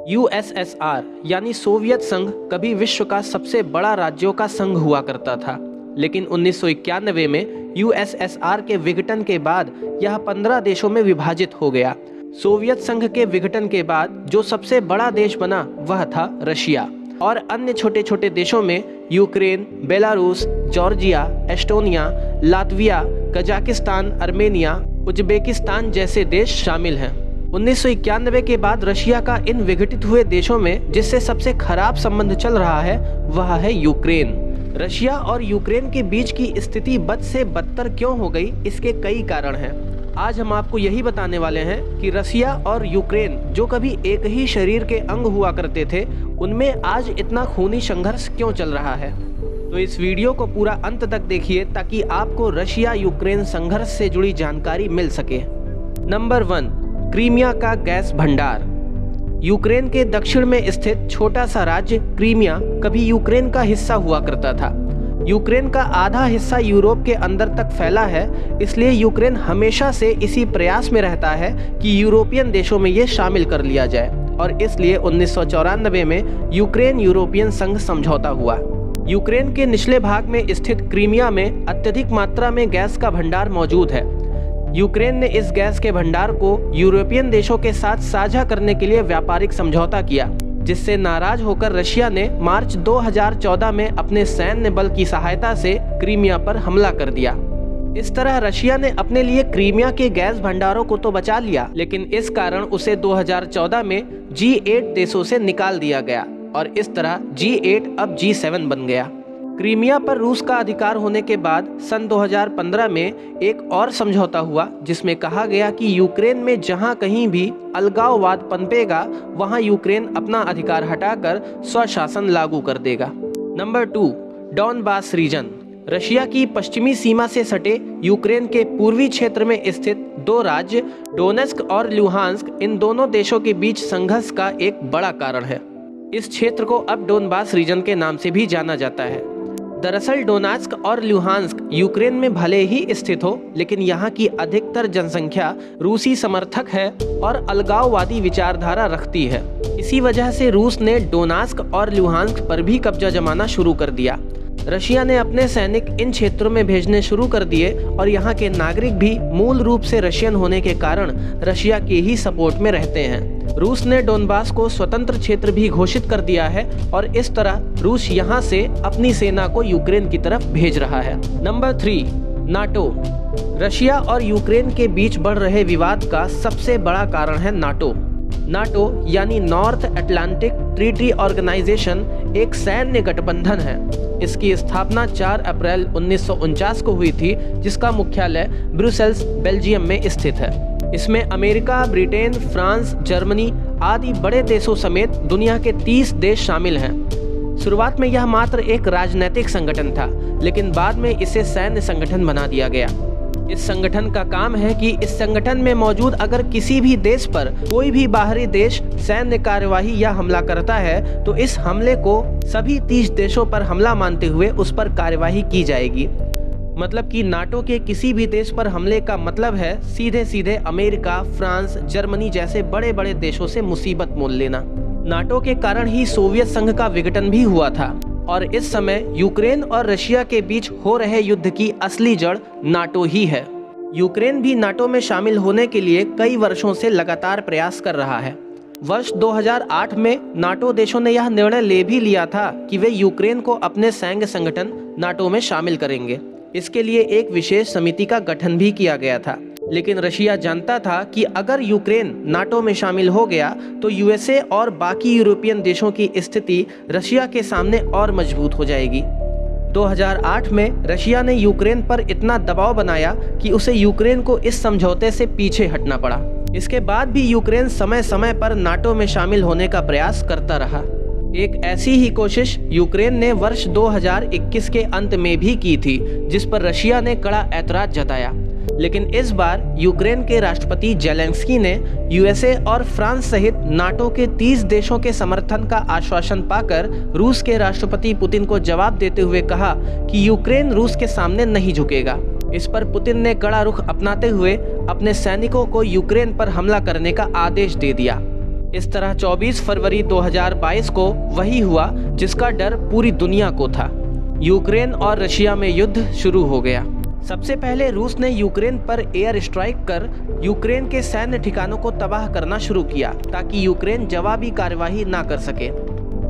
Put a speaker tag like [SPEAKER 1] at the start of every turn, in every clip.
[SPEAKER 1] USSR यानी Soviet संघ कभी विश्व का सबसे बड़ा राज्यों का संघ हुआ करता था, लेकिन 1991 में यूएसएसआर के विघटन के बाद यह 15 देशों में विभाजित हो गया। सोवियत संघ के विघटन के बाद जो सबसे बड़ा देश बना वह था रशिया, और अन्य छोटे छोटे देशों में Ukraine, Belarus, Georgia, Estonia, Latvia, Kazakhstan, Armenia, Uzbekistan जैसे देश शामिल हैं। 1991 के बाद रशिया का इन विघटित हुए देशों में जिससे सबसे खराब संबंध चल रहा है वह है यूक्रेन। रशिया और यूक्रेन के बीच की स्थिति बद से बदतर क्यों हो गई, इसके कई कारण हैं। आज हम आपको यही बताने वाले हैं कि रशिया और यूक्रेन जो कभी एक ही शरीर के अंग हुआ करते थे, उनमें आज इतना खूनी संघर्ष क्यों चल रहा है। तो इस वीडियो को पूरा अंत तक देखिए ताकि आपको रशिया यूक्रेन संघर्ष से जुड़ी जानकारी मिल सके। नंबर 1, क्रीमिया का गैस भंडार। यूक्रेन के दक्षिण में स्थित छोटा सा राज्य क्रीमिया कभी यूक्रेन का हिस्सा हुआ करता था। यूक्रेन का आधा हिस्सा यूरोप के अंदर तक फैला है, इसलिए यूक्रेन हमेशा से इसी प्रयास में रहता है कि यूरोपियन देशों में ये शामिल कर लिया जाए, और इसलिए 1994 में यूक्रेन यूरोपियन संघ समझौता हुआ। यूक्रेन के निचले भाग में स्थित क्रीमिया में अत्यधिक मात्रा में गैस का भंडार मौजूद है। यूक्रेन ने इस गैस के भंडार को यूरोपियन देशों के साथ साझा करने के लिए व्यापारिक समझौता किया, जिससे नाराज होकर रशिया ने मार्च 2014 में अपने सैन्य बल की सहायता से क्रीमिया पर हमला कर दिया। इस तरह रशिया ने अपने लिए क्रीमिया के गैस भंडारों को तो बचा लिया, लेकिन इस कारण उसे 2014 में G8 देशों से निकाल दिया गया, और इस तरह G8 अब G7 बन गया। क्रीमिया पर रूस का अधिकार होने के बाद सन 2015 में एक और समझौता हुआ, जिसमें कहा गया कि यूक्रेन में जहां कहीं भी अलगाववाद पनपेगा वहां यूक्रेन अपना अधिकार हटाकर स्वशासन लागू कर देगा। Number 2, Donbas region. रशिया की पश्चिमी सीमा से सटे यूक्रेन के पूर्वी क्षेत्र में स्थित दो राज्य डोनेस्क और लुहांस्क इन दोनों देशों के बीच संघर्ष का एक बड़ा कारण है। इस क्षेत्र को अब डोनबास रीजन के नाम से भी जाना जाता है। दरअसल डोनेस्क और लुहांस्क यूक्रेन में भले ही स्थित हो, लेकिन यहाँ की अधिकतर जनसंख्या रूसी समर्थक है और अलगाववादी विचारधारा रखती है। इसी वजह से रूस ने डोनेस्क और लुहांस्क पर भी कब्जा जमाना शुरू कर दिया। रशिया ने अपने सैनिक इन क्षेत्रों में भेजने शुरू कर दिए, और यहाँ के नागरिक भी मूल रूप से रशियन होने के कारण रशिया के ही सपोर्ट में रहते हैं। रूस ने डोनबास को स्वतंत्र क्षेत्र भी घोषित कर दिया है, और इस तरह रूस यहाँ से अपनी सेना को यूक्रेन की तरफ भेज रहा है। Number 3, NATO. रशिया और यूक्रेन के बीच बढ़ रहे विवाद का सबसे बड़ा कारण है नाटो। नाटो यानी नॉर्थ अटलांटिक ट्रीटी ऑर्गेनाइजेशन एक सैन्य गठबंधन है। इसकी स्थापना 4 अप्रैल 1949 को हुई थी, जिसका मुख्यालय ब्रुसेल्स, बेल्जियम में स्थित है। इसमें अमेरिका, ब्रिटेन, फ्रांस, जर्मनी आदि बड़े देशों समेत दुनिया के 30 देश शामिल हैं। शुरुआत में यह मात्र एक राजनीतिक संगठन था, लेकिन बाद में इसे सैन्य संगठन बना दिया गया। इस संगठन का काम है कि इस संगठन में मौजूद अगर किसी भी देश पर कोई भी बाहरी देश सैन्य कार्यवाही या हमला करता है, तो इस हमले को सभी 30 देशों पर हमला मानते हुए उस पर कार्यवाही की जाएगी। मतलब कि नाटो के किसी भी देश पर हमले का मतलब है सीधे सीधे अमेरिका, फ्रांस, जर्मनी जैसे बड़े बड़े देशों से मुसीबत मोल लेना। नाटो के कारण ही सोवियत संघ का विघटन भी हुआ था, और इस समय यूक्रेन और रशिया के बीच हो रहे युद्ध की असली जड़ नाटो ही है। यूक्रेन भी नाटो में शामिल होने के लिए कई वर्षों से लगातार प्रयास कर रहा है। वर्ष 2008 में नाटो देशों ने यह निर्णय ले भी लिया था कि वे यूक्रेन को अपने सैन्य संगठन नाटो में शामिल करेंगे। इसके लिए एक विशेष समिति का गठन भी किया गया था, लेकिन रशिया जानता था कि अगर यूक्रेन नाटो में शामिल हो गया तो यूएसए और बाकी यूरोपियन देशों की स्थिति रशिया के सामने और मजबूत हो जाएगी। 2008 में रशिया ने यूक्रेन पर इतना दबाव बनाया कि उसे यूक्रेन को इस समझौते से पीछे हटना पड़ा। इसके बाद भी यूक्रेन समय समय पर नाटो में शामिल होने का प्रयास करता रहा। एक ऐसी ही कोशिश यूक्रेन ने वर्ष 2021 के अंत में भी की थी, जिस पर रशिया ने कड़ा ऐतराज जताया। लेकिन इस बार यूक्रेन के राष्ट्रपति जेलेंस्की ने यूएसए और फ्रांस सहित नाटो के 30 देशों के समर्थन का आश्वासन पाकर रूस के राष्ट्रपति पुतिन को जवाब देते हुए कहा कि यूक्रेन रूस के सामने नहीं झुकेगा। इस पर पुतिन ने कड़ा रुख अपनाते हुए अपने सैनिकों को यूक्रेन पर हमला करने का आदेश दे दिया। इस तरह 24 फरवरी 2022 को वही हुआ जिसका डर पूरी दुनिया को था। यूक्रेन और रशिया में युद्ध शुरू हो गया। सबसे पहले रूस ने यूक्रेन पर एयर स्ट्राइक कर यूक्रेन के सैन्य ठिकानों को तबाह करना शुरू किया ताकि यूक्रेन जवाबी कार्यवाही ना कर सके।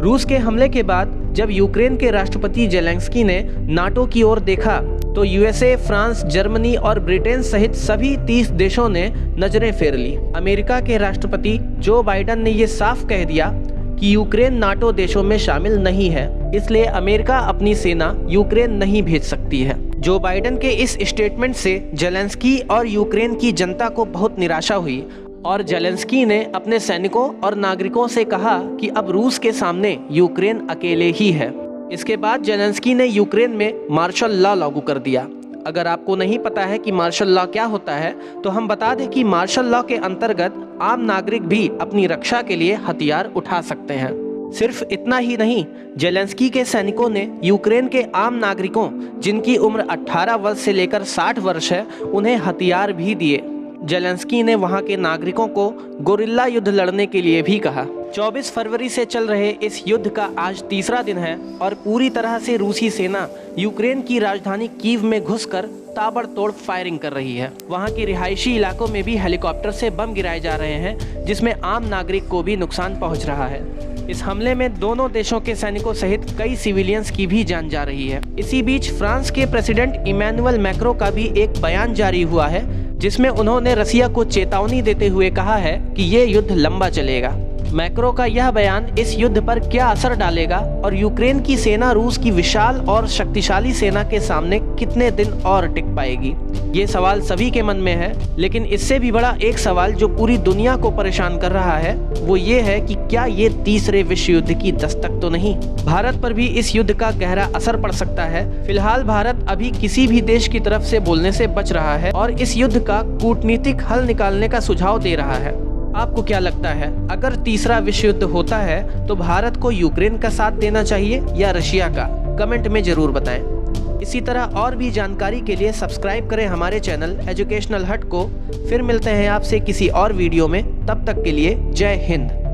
[SPEAKER 1] रूस के हमले के बाद जब यूक्रेन के राष्ट्रपति जेलेंस्की ने नाटो की ओर देखा तो यूएसए, फ्रांस, जर्मनी और ब्रिटेन सहित सभी 30 देशों ने नजरें फेर ली। अमेरिका के राष्ट्रपति जो बाइडेन ने ये साफ कह दिया कि यूक्रेन नाटो देशों में शामिल नहीं है, इसलिए अमेरिका अपनी सेना यूक्रेन नहीं भेज सकती है। जो बाइडेन के इस स्टेटमेंट से जेलेंस्की और यूक्रेन की जनता को बहुत निराशा हुई और जेलेंस्की ने अपने सैनिकों और नागरिकों से कहा कि अब रूस के सामने यूक्रेन अकेले ही है। इसके बाद जेलेंस्की ने यूक्रेन में मार्शल लॉ लागू कर दिया। अगर आपको नहीं पता है कि मार्शल लॉ क्या होता है तो हम बता दें कि मार्शल लॉ के अंतर्गत आम नागरिक भी अपनी रक्षा के लिए हथियार उठा सकते हैं। सिर्फ इतना ही नहीं, जेलेंस्की के सैनिकों ने यूक्रेन के आम नागरिकों जिनकी उम्र 18 वर्ष से लेकर 60 वर्ष है उन्हें हथियार भी दिए। जेलेंस्की ने वहां के नागरिकों को गोरिल्ला युद्ध लड़ने के लिए भी कहा। 24 फरवरी से चल रहे इस युद्ध का आज तीसरा दिन है और पूरी तरह से रूसी सेना यूक्रेन की राजधानी कीव में घुसकर ताबड़तोड़ फायरिंग कर रही है। वहां के रिहायशी इलाकों में भी हेलीकॉप्टर से बम गिराए जा रहे हैं जिसमें आम नागरिक को भी नुकसान पहुंच रहा है। इस हमले में दोनों देशों के सैनिकों सहित कई सिविलियंस की भी जान जा रही है। इसी बीच फ्रांस के प्रेसिडेंट इमैनुअल मैक्रों का भी एक बयान जारी हुआ है जिसमें उन्होंने रसिया को चेतावनी देते हुए कहा है कि ये युद्ध लंबा चलेगा। मैक्रो का यह बयान इस युद्ध पर क्या असर डालेगा और यूक्रेन की सेना रूस की विशाल और शक्तिशाली सेना के सामने कितने दिन और टिक पाएगी, ये सवाल सभी के मन में है। लेकिन इससे भी बड़ा एक सवाल जो पूरी दुनिया को परेशान कर रहा है वो ये है कि क्या ये तीसरे विश्व युद्ध की दस्तक तो नहीं। भारत पर भी इस युद्ध का गहरा असर पड़ सकता है। फिलहाल भारत अभी किसी भी देश की तरफ से बोलने से बच रहा है और इस युद्ध का कूटनीतिक हल निकालने का सुझाव दे रहा है। आपको क्या लगता है, अगर तीसरा विश्व युद्ध होता है तो भारत को यूक्रेन का साथ देना चाहिए या रशिया का? कमेंट में जरूर बताएं। इसी तरह और भी जानकारी के लिए सब्सक्राइब करें हमारे चैनल एजुकेशनल हट को। फिर मिलते हैं आपसे किसी और वीडियो में, तब तक के लिए जय हिंद।